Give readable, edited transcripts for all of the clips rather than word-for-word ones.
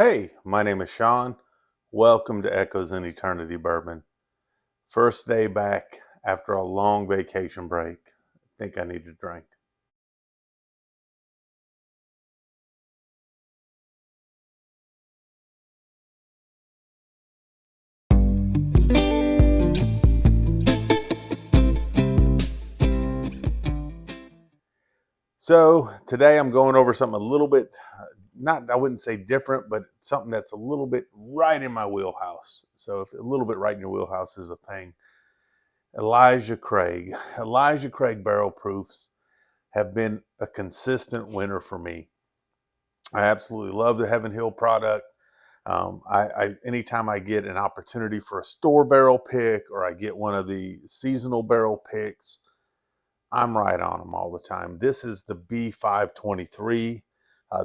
Hey, my name is Sean. Welcome to Echoes in Eternity Bourbon. First day back after a long vacation break. I think I need a drink. So today I'm going over something a little bit, I wouldn't say different, but something that's a little bit right in my wheelhouse. So if a little bit right in your wheelhouse is a thing. Elijah Craig. Elijah Craig barrel proofs have been a consistent winner for me. I absolutely love the Heaven Hill product. Anytime I get an opportunity for a store barrel pick or I get one of the seasonal barrel picks, I'm right on them all the time. This is the B523.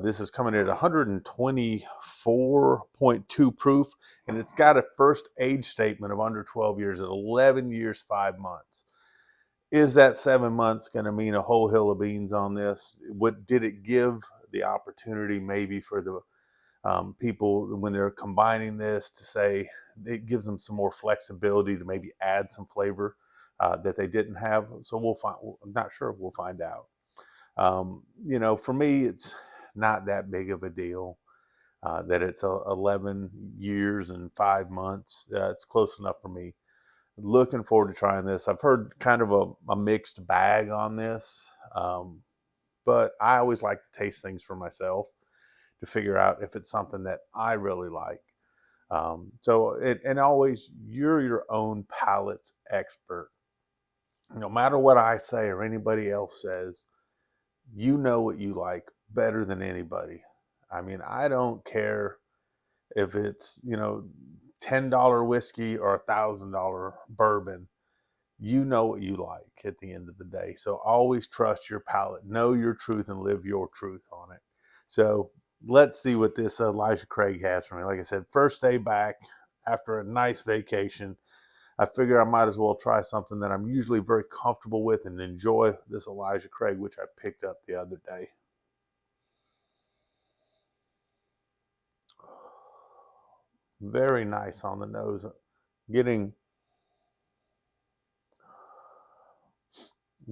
This is coming at 124.2 proof, and it's got a first age statement of under 12 years at 11 years, 5 months. Is that 7 months going to mean a whole hill of beans on this? What did it give the opportunity maybe for the people when they're combining this to say it gives them some more flexibility to maybe add some flavor that they didn't have. So we'll find. I'm not sure. We'll find out. For me, it's not that big of a deal that it's 11 years and 5 months. It's close enough for me. Looking forward to trying this. I've heard kind of a mixed bag on this, but I always like to taste things for myself to figure out if it's something that I really like. And always, you're your own palate's expert. No matter what I say or anybody else says, you know what you like better than anybody. I mean, I don't care if it's, $10 whiskey or $1,000 bourbon. You know what you like at the end of the day. So always trust your palate, know your truth, and live your truth on it. So let's see what this Elijah Craig has for me. Like I said, first day back after a nice vacation. I figure I might as well try something that I'm usually very comfortable with and enjoy, this Elijah Craig, which I picked up the other day. Very nice on the nose. Getting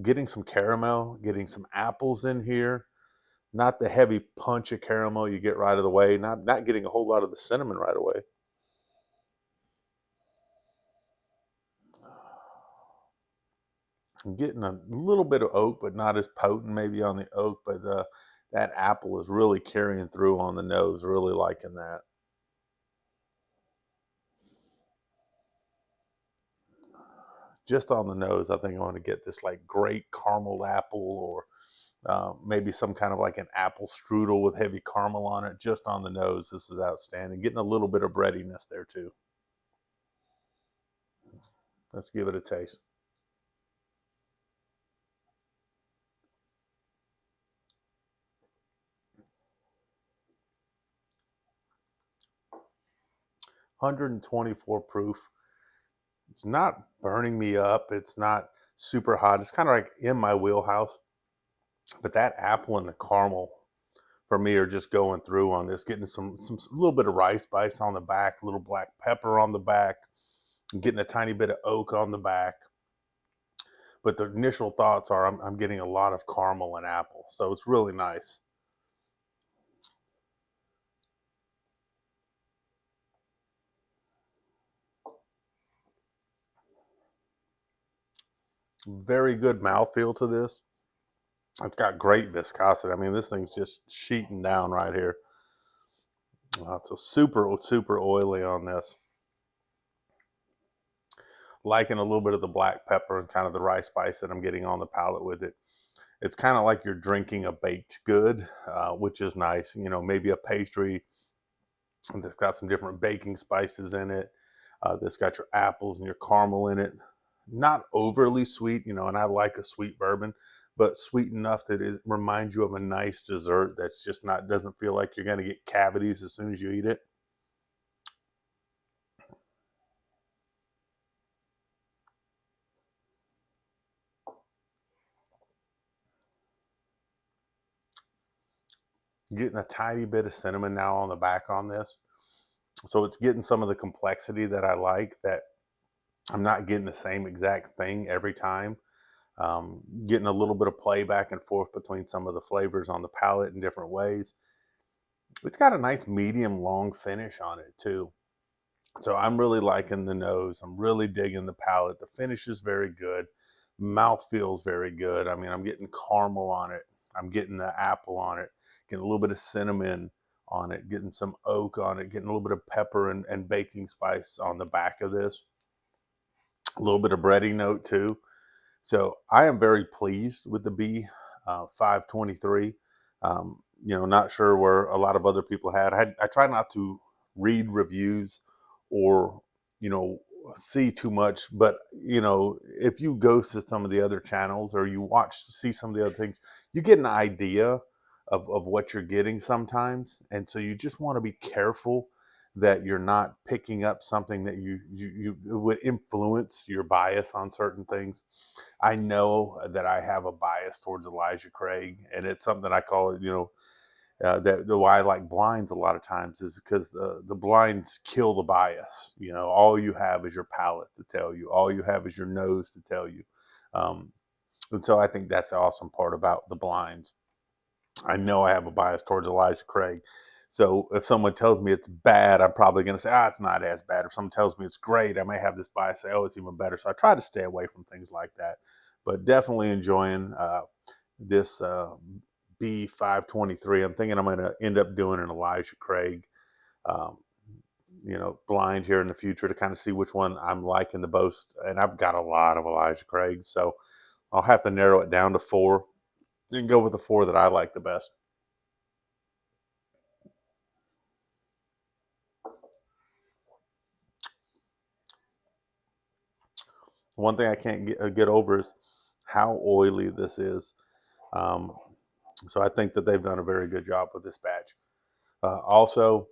getting some caramel, getting some apples in here. Not the heavy punch of caramel you get right of the way. Not getting a whole lot of the cinnamon right away. I'm getting a little bit of oak, but not as potent maybe on the oak. But that apple is really carrying through on the nose. Really liking that. Just on the nose, I think I want to get this like great caramel apple or maybe some kind of like an apple strudel with heavy caramel on it. Just on the nose, this is outstanding. Getting a little bit of breadiness there too. Let's give it a taste. 124 proof. It's not burning me up. It's not super hot. It's kind of like in my wheelhouse. But that apple and the caramel for me are just going through on this. Getting some a little bit of rice spice on the back, a little black pepper on the back, getting a tiny bit of oak on the back. But the initial thoughts are I'm getting a lot of caramel and apple, so it's really nice. Very good mouthfeel to this. It's got great viscosity. I mean, this thing's just sheeting down right here. So super oily on this. Liking a little bit of the black pepper and kind of the rice spice that I'm getting on the palate with it. It's kind of like you're drinking a baked good, which is nice. Maybe a pastry that's got some different baking spices in it. That's got your apples and your caramel in it. Not overly sweet, and I like a sweet bourbon, but sweet enough that it reminds you of a nice dessert that's just not doesn't feel like you're going to get cavities as soon as you eat it. Getting a tiny bit of cinnamon now on the back on this. So it's getting some of the complexity that I like, that I'm not getting the same exact thing every time. Getting a little bit of play back and forth between some of the flavors on the palate in different ways. It's got a nice medium long finish on it too. So I'm really liking the nose. I'm really digging the palate. The finish is very good. Mouth feels very good. I mean, I'm getting caramel on it. I'm getting the apple on it. Getting a little bit of cinnamon on it. Getting some oak on it. Getting a little bit of pepper and baking spice on the back of this. A little bit of bready note too. So I am very pleased with the B523. Not sure where a lot of other people had. I try not to read reviews or, you know, see too much, but if you go to some of the other channels or you see some of the other things, you get an idea of what you're getting sometimes. And so you just want to be careful that you're not picking up something that you would influence your bias on certain things. I know that I have a bias towards Elijah Craig, and it's something I call it. That the why I like blinds a lot of times is because the blinds kill the bias. All you have is your palate to tell you. All you have is your nose to tell you. Um, and so I think that's the awesome part about the blinds. I know I have a bias towards Elijah Craig. So if someone tells me it's bad, I'm probably going to say, it's not as bad. If someone tells me it's great, I may have this bias, say, it's even better. So I try to stay away from things like that. But definitely enjoying this B523. I'm thinking I'm going to end up doing an Elijah Craig, um, blind here in the future to kind of see which one I'm liking the most. And I've got a lot of Elijah Craig, so I'll have to narrow it down to 4 and go with the 4 that I like the best. One thing I can't get over is how oily this is. Um, so I think that they've done a very good job with this batch. Also,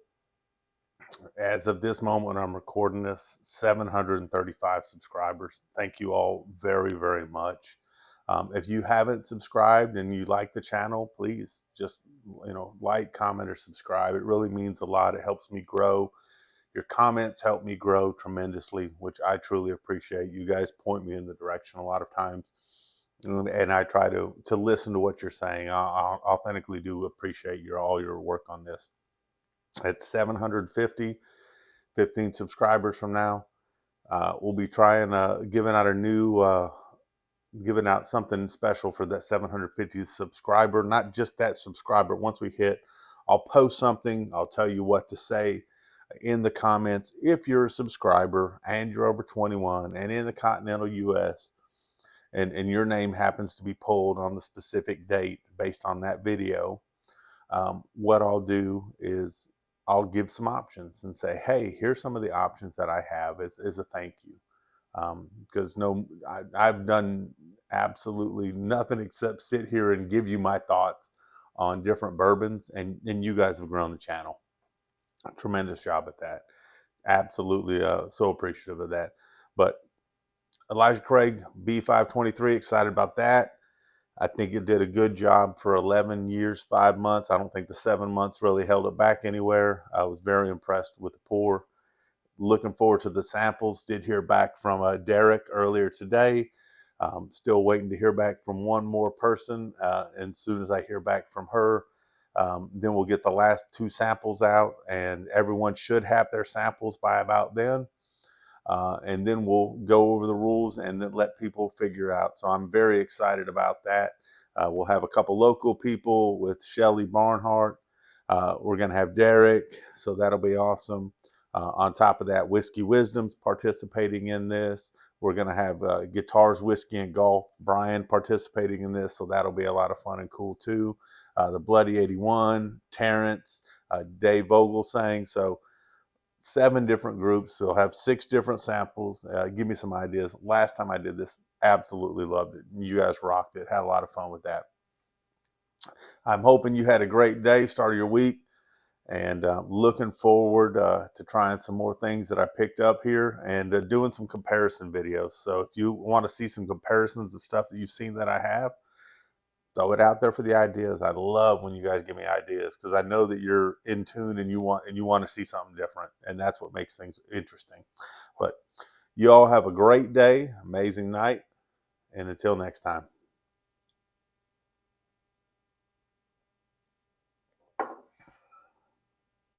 as of this moment when I'm recording this, 735 subscribers. Thank you all very, very much. If you haven't subscribed and you like the channel, please just like, comment, or subscribe. It really means a lot. It helps me grow. Your comments help me grow tremendously, which I truly appreciate. You guys point me in the direction a lot of times, and I try to listen to what you're saying. I authentically do appreciate all your work on this. At 750, 15 subscribers from now, we'll be trying giving out a new giving out something special for that 750 subscriber. Not just that subscriber. Once we hit, I'll post something. I'll tell you what to say in the comments if you're a subscriber and you're over 21 and in the continental US, and your name happens to be pulled on the specific date based on that video. What I'll do is I'll give some options and say, hey, here's some of the options that I have as a thank you. Because I've done absolutely nothing except sit here and give you my thoughts on different bourbons, and you guys have grown the channel. A tremendous job at that. Absolutely so appreciative of that. But Elijah Craig, B523, excited about that. I think it did a good job for 11 years, 5 months. I don't think the 7 months really held it back anywhere. I was very impressed with the pour. Looking forward to the samples. Did hear back from Derek earlier today. Still waiting to hear back from one more person. And as soon as I hear back from her, then we'll get the last 2 samples out, and everyone should have their samples by about then. And then we'll go over the rules and then let people figure out. So I'm very excited about that. We'll have a couple local people with Shelly Barnhart. We're going to have Derek, so that'll be awesome. On top of that, Whiskey Wisdom's participating in this. We're going to have Guitars, Whiskey, and Golf, Brian, participating in this, so that'll be a lot of fun and cool too. The Bloody 81, Terrence, Dave Vogel sang. So 7 different groups. So I'll have 6 different samples. Give me some ideas. Last time I did this, absolutely loved it. You guys rocked it. Had a lot of fun with that. I'm hoping you had a great day, start of your week, and looking forward to trying some more things that I picked up here and doing some comparison videos. So if you want to see some comparisons of stuff that you've seen that I have, throw it out there for the ideas. I love when you guys give me ideas because I know that you're in tune and you want to see something different, and that's what makes things interesting. But you all have a great day, amazing night, and until next time.